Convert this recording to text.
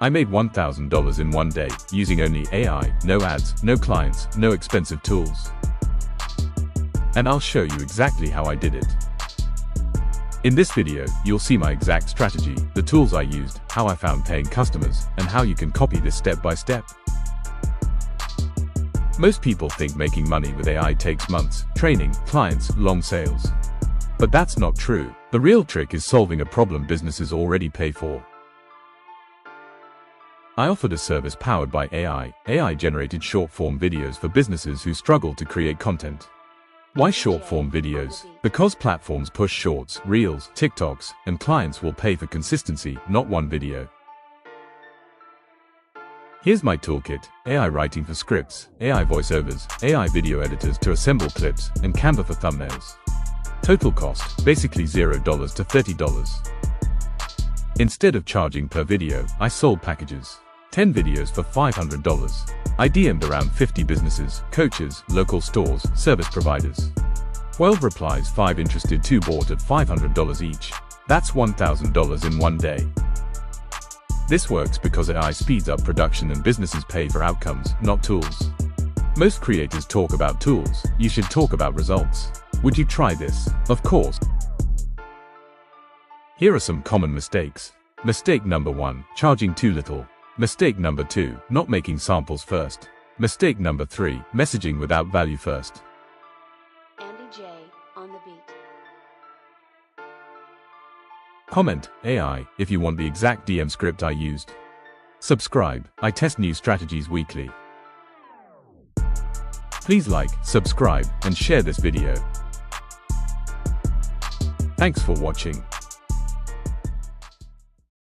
I made $1,000 in one day, using only AI, no ads, no clients, no expensive tools. And I'll show you exactly how I did it. In this video, you'll see my exact strategy, the tools I used, how I found paying customers, and how you can copy this step by step. Most people think making money with AI takes months, training, clients, long sales. But that's not true. The real trick is solving a problem businesses already pay for. I offered a service powered by AI. AI-generated short-form videos for businesses who struggle to create content. Why short-form videos? Because platforms push shorts, reels, TikToks, and clients will pay for consistency, not one video. Here's my toolkit: AI writing for scripts, AI voiceovers, AI video editors to assemble clips, and Canva for thumbnails. Total cost, basically $0 to $30. Instead of charging per video, I sold packages. 10 videos for $500. I DM'd around 50 businesses, coaches, local stores, service providers. 12 replies, 5 interested, 2 bought at $500 each. That's $1,000 in one day. This works because AI speeds up production and businesses pay for outcomes, not tools. Most creators talk about tools. You should talk about results. Would you try this? Of course. Here are some common mistakes. Mistake number 1, charging too little. Mistake number 2, not making samples first. Mistake number 3, messaging without value first. Andy J on the beat. Comment AI if you want the exact DM script I used. Subscribe. I test new strategies weekly. Please like, subscribe, and share this video. Thanks for watching.